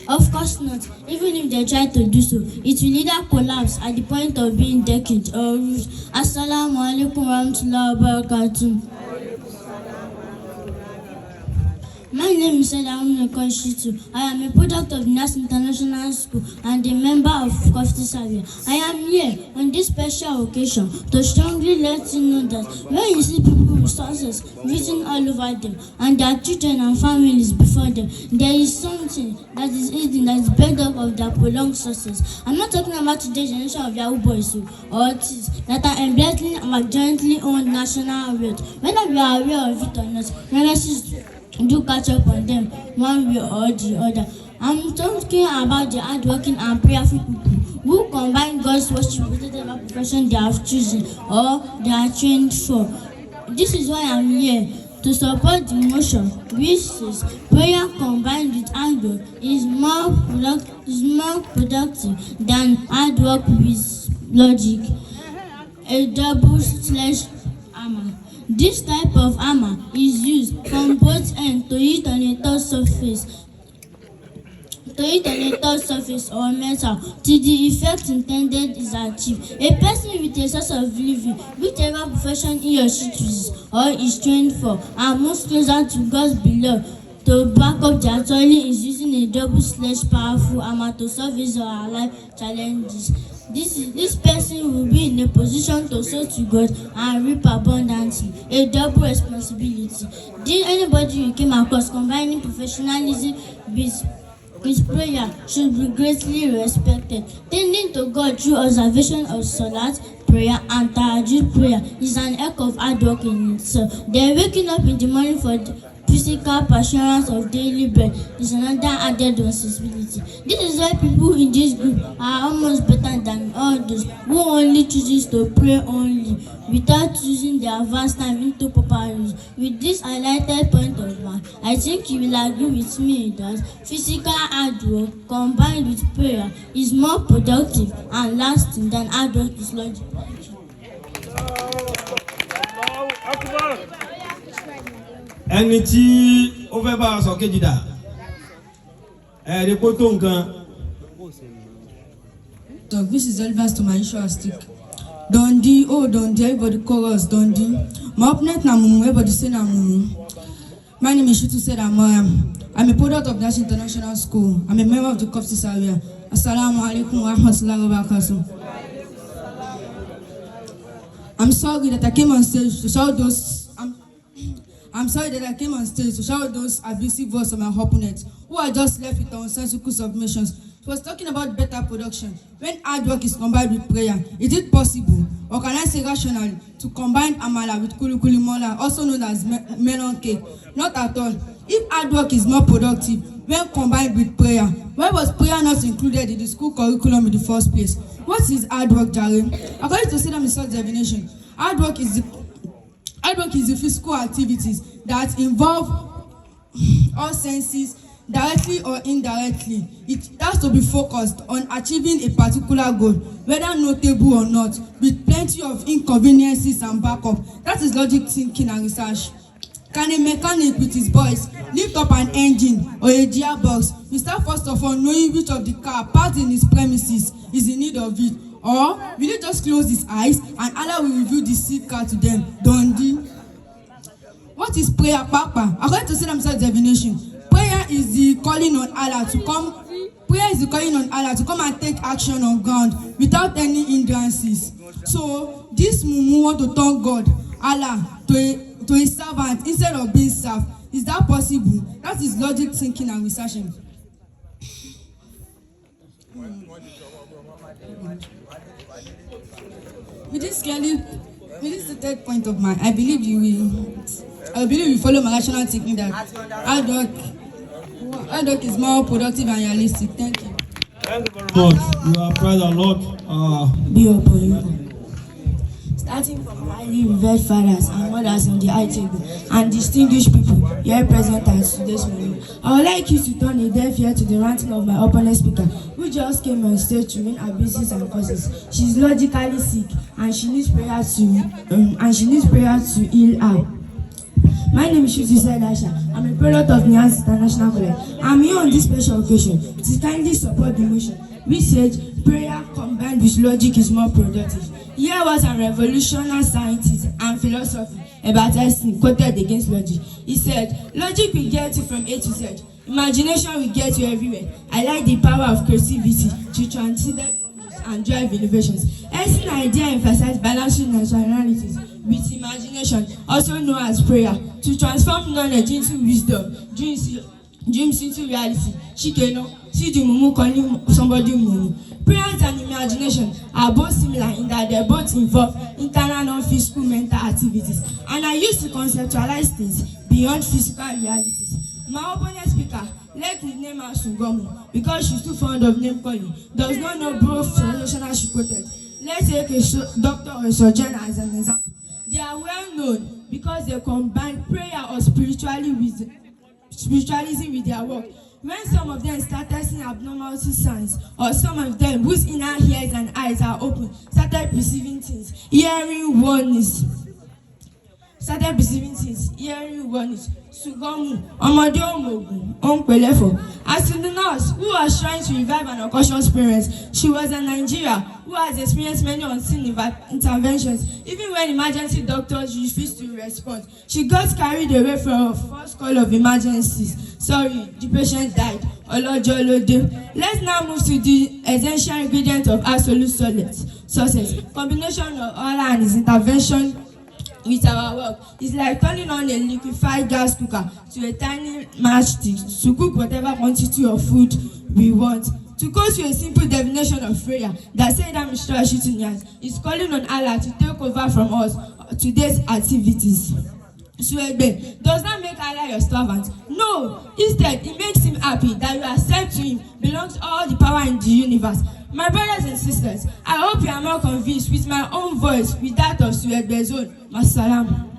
Of course not. Even if they try to do so, it will either collapse at the point of being decayed or ruined. Assalamu alaikum warahmatullahi wabarakatuh. My name is Adamu Nekoshitu. I am a product of NAS International School and a member of COFTTI SAWIAH. I am here on this special occasion to strongly let you know that when you see people with success written all over them and their children and families before them, there is something that is hidden, that is built up of their prolonged success. I'm not talking about today's generation of Yahoo boys or thieves that are embezzling our jointly owned national wealth. Whether we are aware of it or not, do catch up on them one way or the other. I'm talking about the hardworking and prayerful people who combine God's worship with whatever profession they have chosen or they are trained for. This is why I'm here to support the motion which says prayer combined with hard work is more productive than hard work with logic. A double-sledged hammer. This type of hammer is used from both ends to hit on a tough surface or metal till the effect intended is achieved. A person with a source of living, whichever profession he or she chooses or is trained for, and moves closer to God's beloved to back up their toiling is using a double-sledged powerful hammer to solve his or her life challenges. This person will be in a position to sow to God and reap abundantly, a double responsibility. Did anybody you came across combining professionalism with prayer should be greatly respected. Tending to God through observation of salat, prayer, and tahajjud prayer is an act of hard work in itself. Then waking up in the morning for the physical assurance of daily bread is another added responsibility. This is why people in this group are almost better than all those who only chooses to pray only without using their vast time into proper use. With this highlighted point of view, I think you will agree with me that physical hard work combined with prayer is more productive and lasting than hard work with logic. Ẹni tí ó fẹ́ bá a sọ kejì dà ẹ̀rí kó tó nǹkan. Talk, this is Elvis to my issue stick. Dundee, oh Dundee, everybody chorus Dundee. My opponent na mumu, everybody say na mumu. My name is Shitu said I'm a product of Nash International School. I'm a member of the COFTTI SAWIAH. Assalamu alaikum wa rahmatullahi wa barakatuh. I'm sorry that I came on stage to shout those. I'm sorry that I came on stage to shout those abusive words of my opponents who are just left with nonsensical submissions. He was talking about better production. When hard work is combined with prayer, is it possible, or can I say rationally, to combine amala with kulikuli mola, also known as melon cake? Not at all. If hard work is more productive when combined with prayer, why was prayer not included in the school curriculum in the first place? What is hard work, Jare? According to Sedam Research definition, hard work is the physical activities that involve all senses, directly or indirectly. It has to be focused on achieving a particular goal, whether notable or not, with plenty of inconveniences and backup. That is logic thinking and research. Can a mechanic with his boys lift up an engine or a gearbox without first of all knowing which of the car parked in his premises is in need of it? Or will he just close his eyes and Allah will reveal the seat car to them? Dundee. What is prayer, Papa? According to Sedam Research definition, prayer is the calling on Allah to come. Prayer is the calling on Allah to come and take action on ground without any hindrances. So this mumu want to turn God, Allah, to his servant instead of being served. Is that possible? That is logic thinking and researching. With this the third point of mine, I believe you follow my rational thinking that hard work is more productive and realistic. Thank you. Thank you very much. You are praise the Lord. Be upon you. Starting from highly revered fathers and mothers on the high table and distinguished people here present at today's morning, I would like you to turn a deaf ear to the ranting of my opponent speaker, who just came on stage to win abuses and causes. She's logically sick and she needs prayer to heal her. My name is Shuti Asha. I'm a product of Nias International College. I'm here on this special occasion to kindly support the motion, which says prayer combined with logic is more productive. Here was a revolutionary scientist and philosophy about Einstein quoted against logic. He said, logic will get you from A to Z. Imagination will get you everywhere. I like the power of creativity to transcend and drive innovations. Einstein's idea emphasized balancing nationalities with imagination, also known as prayer, to transform knowledge into wisdom, dreams into reality. Shikeno, see the mumu calling somebody mumu. Prayers and imagination are both similar in that they both involve internal non-physical mental activities, and are used to conceptualize things beyond physical realities. My opponent speaker, let me name her Sugomu because she's too fond of name calling, does not know both traditional she quoted. Let's take a doctor or a surgeon as an example. They are well known because they combine prayer or spiritualism with their work. When some of them started seeing abnormal signs, or some of them whose inner ears and eyes are open started perceiving things, hearing warnings. Sugomu, Ọmọdé Omogun, Onpelefo. As to the nurse who was trying to revive an unconscious parent, she was in Nigeria who has experienced many unseen interventions. Even when emergency doctors refused to respond, she got carried away from a first call of emergencies. Sorry, the patient died. Olojolode. Let's now move to the essential ingredient of absolute success. Combination of Allah and His intervention with our work is like turning on a liquefied gas cooker to a tiny matchstick to cook whatever quantity of food we want. To go to a simple definition of prayer that Sayyida Mishra Shitunias is calling on Allah to take over from us today's activities. Suegbe, does that make Allah your servant? No, instead it makes him happy that you accept to him belongs all the power in the universe. My brothers and sisters, I hope you are more convinced with my own voice with that of Suegbe's own. Masalam.